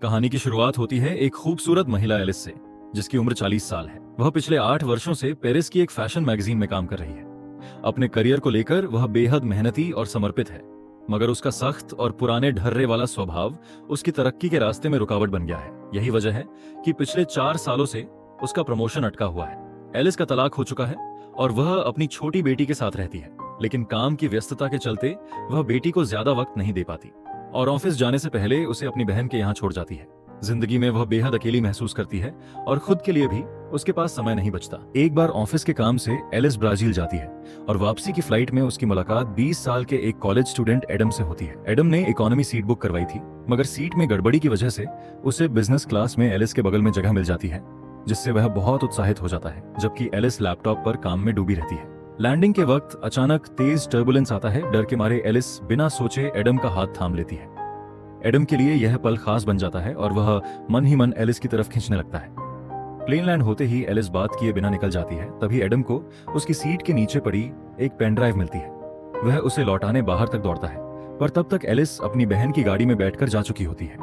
कहानी की शुरुआत होती है एक खूबसूरत महिला एलिस से, जिसकी उम्र 40 साल है। वह पिछले 8 वर्षों से पेरिस की एक फैशन मैगजीन में काम कर रही है। अपने करियर को लेकर वह बेहद मेहनती और समर्पित है, मगर उसका सख्त और पुराने ढर्रे वाला स्वभाव उसकी तरक्की के रास्ते में रुकावट बन गया है। यही वजह है कि पिछले 4 सालों से उसका प्रमोशन अटका हुआ है। एलिस का तलाक हो चुका है और वह अपनी छोटी बेटी के साथ रहती है, लेकिन काम की व्यस्तता के चलते वह बेटी को ज्यादा वक्त नहीं दे पाती और ऑफिस जाने से पहले उसे अपनी बहन के यहाँ छोड़ जाती है। जिंदगी में वह बेहद अकेली महसूस करती है और खुद के लिए भी उसके पास समय नहीं बचता। एक बार ऑफिस के काम से एलिस ब्राजील जाती है और वापसी की फ्लाइट में उसकी मुलाकात 20 साल के एक कॉलेज स्टूडेंट एडम से होती है। एडम ने इकोनॉमी सीट बुक करवाई थी, मगर सीट में गड़बड़ी की वजह से उसे बिजनेस क्लास में एलिस के बगल में जगह मिल जाती है, जिससे वह बहुत उत्साहित हो जाता है, जबकि एलिस लैपटॉप पर काम में डूबी रहती है। लैंडिंग के वक्त अचानक तेज टर्बुलेंस आता है। डर के मारे एलिस बिना सोचे एडम का हाथ थाम लेती है। एडम के लिए यह पल खास बन जाता है और वह मन ही मन एलिस की तरफ खींचने लगता है। प्लेन लैंड होते ही एलिस बात किए बिना निकल जाती है। तभी एडम को उसकी सीट के नीचे पड़ी एक पेन ड्राइव मिलती है। वह उसे लौटाने बाहर तक दौड़ता है, पर तब तक एलिस अपनी बहन की गाड़ी में बैठकर जा चुकी होती है।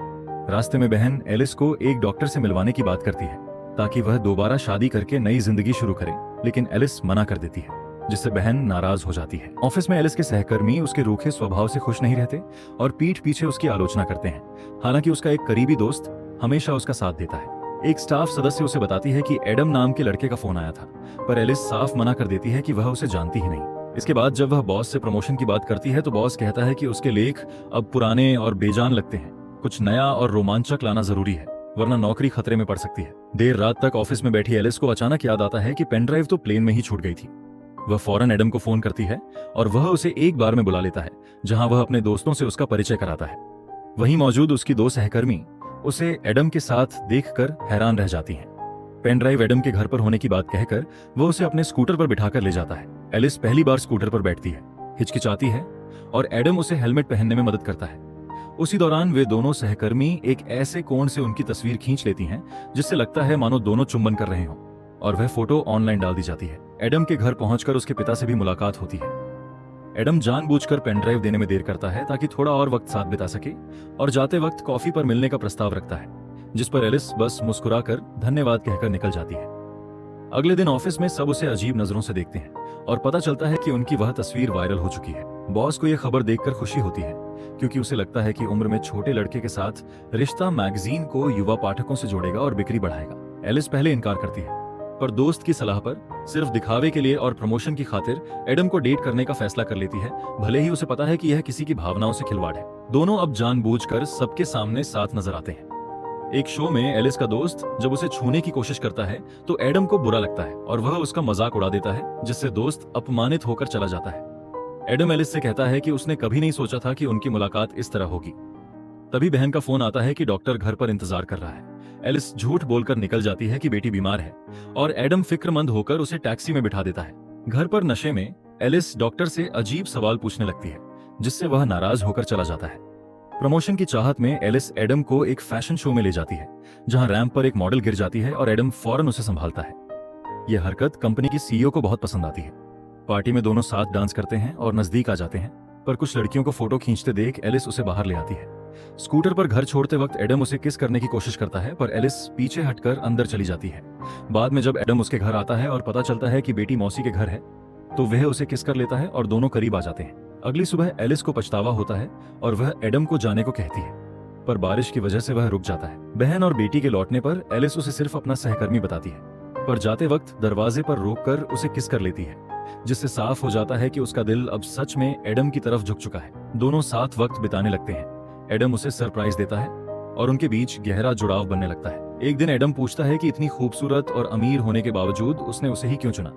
रास्ते में बहन एलिस को एक डॉक्टर से मिलवाने की बात करती है ताकि वह दोबारा शादी करके नई जिंदगी शुरू करे, लेकिन एलिस मना कर देती है, जिससे बहन नाराज हो जाती है। ऑफिस में एलिस के सहकर्मी उसके रूखे स्वभाव से खुश नहीं रहते और पीठ पीछे उसकी आलोचना करते हैं। हालांकि उसका एक करीबी दोस्त हमेशा उसका साथ देता है। एक स्टाफ सदस्य उसे बताती है कि एडम नाम के लड़के का फोन आया था, पर एलिस साफ मना कर देती है कि वह उसे जानती ही नहीं। इसके बाद जब वह बॉस से प्रमोशन की बात करती है तो बॉस कहता है कि उसके लेख अब पुराने और बेजान लगते हैं, कुछ नया और रोमांचक लाना जरूरी है, वरना नौकरी खतरे में पड़ सकती है। देर रात तक ऑफिस में बैठी एलिस को अचानक याद आता है कि पेन ड्राइव तो प्लेन में ही छूट गई थी। वह फौरन एडम को फोन करती है और वह उसे एक बार में बुला लेता है, जहां वह अपने दोस्तों से उसका परिचय कराता है। वहीं मौजूद उसकी 2 सहकर्मी उसे एडम के साथ देखकर हैरान रह जाती हैं। पेन ड्राइव एडम के घर पर होने की बात कहकर वह उसे अपने स्कूटर पर बिठाकर ले जाता है। एलिस पहली बार स्कूटर पर बैठती है, हिचकिचाती है और एडम उसे हेलमेट पहनने में मदद करता है। उसी दौरान वे दोनों सहकर्मी एक ऐसे कोण से उनकी तस्वीर खींच लेती हैं जिससे लगता है मानो दोनों चुंबन कर रहे हों, और वह फोटो ऑनलाइन डाल दी जाती है। एडम के घर पहुंचकर उसके पिता से भी मुलाकात होती है। एडम जानबूझकर पेन ड्राइव देने में देर करता है ताकि थोड़ा और वक्त साथ बिता सके और जाते वक्त कॉफी पर मिलने का प्रस्ताव रखता है, जिस पर एलिस बस मुस्कुराकर धन्यवाद कहकर निकल जाती है। अगले दिन ऑफिस में सब उसे अजीब नजरों से देखते हैं और पता चलता है कि उनकी वह तस्वीर वायरल हो चुकी है। बॉस को यह खबर देखकर खुशी होती है, क्योंकि उसे लगता है कि उम्र में छोटे लड़के के साथ रिश्ता मैगजीन को युवा पाठकों से जोड़ेगा और बिक्री बढ़ाएगा। एलिस पहले इनकार करती है, पर दोस्त की सलाह पर सिर्फ दिखावे के लिए और प्रमोशन की खातिर एडम को डेट करने का फैसला कर लेती है, भले ही उसे पता है कि यह किसी की भावनाओं से खिलवाड़ है। दोनों अब जानबूझकर सबके सामने साथ नजर आते हैं। एक शो में एलिस का दोस्त जब उसे छूने की कोशिश करता है तो एडम को बुरा लगता है और वह उसका मजाक उड़ा देता है, जिससे दोस्त अपमानित होकर चला जाता है। एडम एलिस से कहता है कि उसने कभी नहीं सोचा था कि उनकी मुलाकात इस तरह होगी। तभी बहन का फोन आता है कि डॉक्टर घर पर इंतजार कर रहा है। एलिस झूठ बोलकर निकल जाती है कि बेटी बीमार है और एडम फिक्रमंद होकर उसे टैक्सी में बिठा देता है। घर पर नशे में एलिस डॉक्टर से अजीब सवाल पूछने लगती है, जिससे वह नाराज होकर चला जाता है। प्रमोशन की चाहत में एलिस एडम को एक फैशन शो में ले जाती है, जहां रैंप पर एक मॉडल गिर जाती है और एडम फौरन उसे संभालता है। यह हरकत कंपनी की सीईओ को बहुत पसंद आती है। पार्टी में दोनों साथ डांस करते हैं और नजदीक आ जाते हैं, पर कुछ लड़कियों को फोटो खींचते देख एलिस उसे बाहर ले आती है। स्कूटर पर घर छोड़ते वक्त एडम उसे किस करने की कोशिश करता है, पर एलिस पीछे हटकर अंदर चली जाती है। बाद में जब एडम उसके घर आता है और पता चलता है कि बेटी मौसी के घर है, तो वह उसे किस कर लेता है और दोनों करीब आ जाते हैं। अगली सुबह एलिस को पछतावा होता है और वह एडम को जाने को कहती है, पर बारिश की वजह से वह रुक जाता है। बहन और बेटी के लौटने पर एलिस उसे सिर्फ अपना सहकर्मी बताती है, पर जाते वक्त दरवाजे पर रोककर उसे किस कर लेती है, जिससे साफ हो जाता है कि उसका दिल अब सच में एडम की तरफ झुक चुका है। दोनों साथ वक्त बिताने लगते हैं। एडम उसे सरप्राइज देता है और उनके बीच गहरा जुड़ाव बनने लगता है। एक दिन एडम पूछता है कि इतनी खूबसूरत और अमीर होने के बावजूद उसने उसे ही क्यों चुना,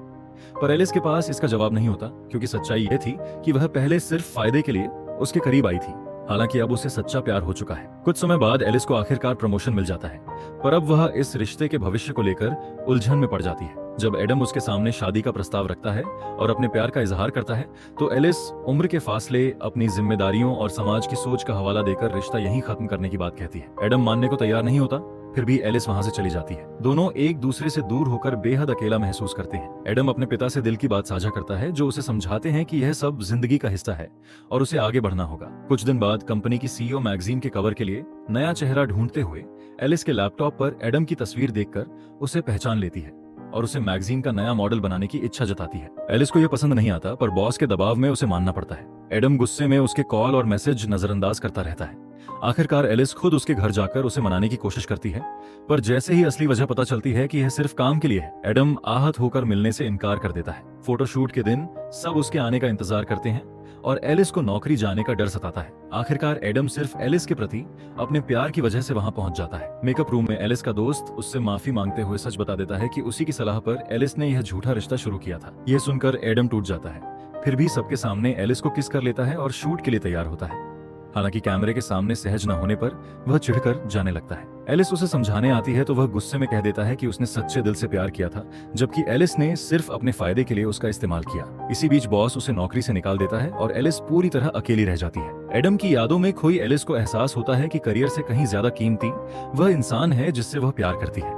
पर एलिस के पास इसका जवाब नहीं होता, क्योंकि सच्चाई यह थी कि वह पहले सिर्फ फायदे के लिए उसके करीब आई थी। हालांकि अब उसे सच्चा प्यार हो चुका है। कुछ समय बाद एलिस को आखिरकार प्रमोशन मिल जाता है, पर अब वह इस रिश्ते के भविष्य को लेकर उलझन में पड़ जाती है। जब एडम उसके सामने शादी का प्रस्ताव रखता है और अपने प्यार का इजहार करता है, तो एलिस उम्र के फासले, अपनी जिम्मेदारियों और समाज की सोच का हवाला देकर रिश्ता यहीं खत्म करने की बात कहती है। एडम मानने को तैयार नहीं होता, फिर भी एलिस वहां से चली जाती है। दोनों एक दूसरे से दूर होकर बेहद अकेला महसूस करते हैं। एडम अपने पिता से दिल की बात साझा करता है, जो उसे समझाते हैं कि यह सब जिंदगी का हिस्सा है और उसे आगे बढ़ना होगा। कुछ दिन बाद कंपनी की सीईओ मैगजीन के कवर के लिए नया चेहरा ढूंढते हुए एलिस के लैपटॉप पर एडम की तस्वीर देखकर उसे पहचान लेती है और उसे मैगजीन का नया मॉडल बनाने की इच्छा जताती है। एलिस को यह पसंद नहीं आता, पर बॉस के दबाव में उसे मानना पड़ता है। एडम गुस्से में उसके कॉल और मैसेज नजरअंदाज करता रहता है। आखिरकार एलिस खुद उसके घर जाकर उसे मनाने की कोशिश करती है, पर जैसे ही असली वजह पता चलती है कि यह सिर्फ काम के लिए है, एडम आहत होकर मिलने से इनकार कर देता है। फोटोशूट के दिन सब उसके आने का इंतजार करते हैं और एलिस को नौकरी जाने का डर सताता है। आखिरकार एडम सिर्फ एलिस के प्रति अपने प्यार की वजह से वहां पहुंच जाता है। मेकअप रूम में एलिस का दोस्त उससे माफी मांगते हुए सच बता देता है कि उसी की सलाह पर एलिस ने यह झूठा रिश्ता शुरू किया था। यह सुनकर एडम टूट जाता है, फिर भी सबके सामने एलिस को किस कर लेता है और शूट के लिए तैयार होता है। हालांकि कैमरे के सामने सहज न होने पर वह चिढ़कर जाने लगता है। एलिस उसे समझाने आती है तो वह गुस्से में कह देता है कि उसने सच्चे दिल से प्यार किया था, जबकि एलिस ने सिर्फ अपने फायदे के लिए उसका इस्तेमाल किया। इसी बीच बॉस उसे नौकरी से निकाल देता है और एलिस पूरी तरह अकेली रह जाती है। एडम की यादों में खोई एलिस को एहसास होता है कि करियर से कहीं ज्यादा कीमती वह इंसान है जिससे वह प्यार करती है।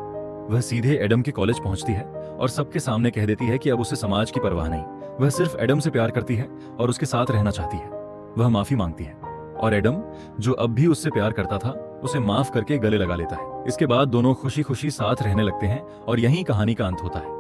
वह सीधे एडम के कॉलेज पहुंचती है और सबके सामने कह देती है कि अब उसे समाज की परवाह नहीं, वह सिर्फ एडम से प्यार करती है और उसके साथ रहना चाहती है। वह माफी मांगती है और एडम, जो अब भी उससे प्यार करता था, उसे माफ करके गले लगा लेता है। इसके बाद दोनों खुशी खुशी साथ रहने लगते हैं और यहीं कहानी का अंत होता है।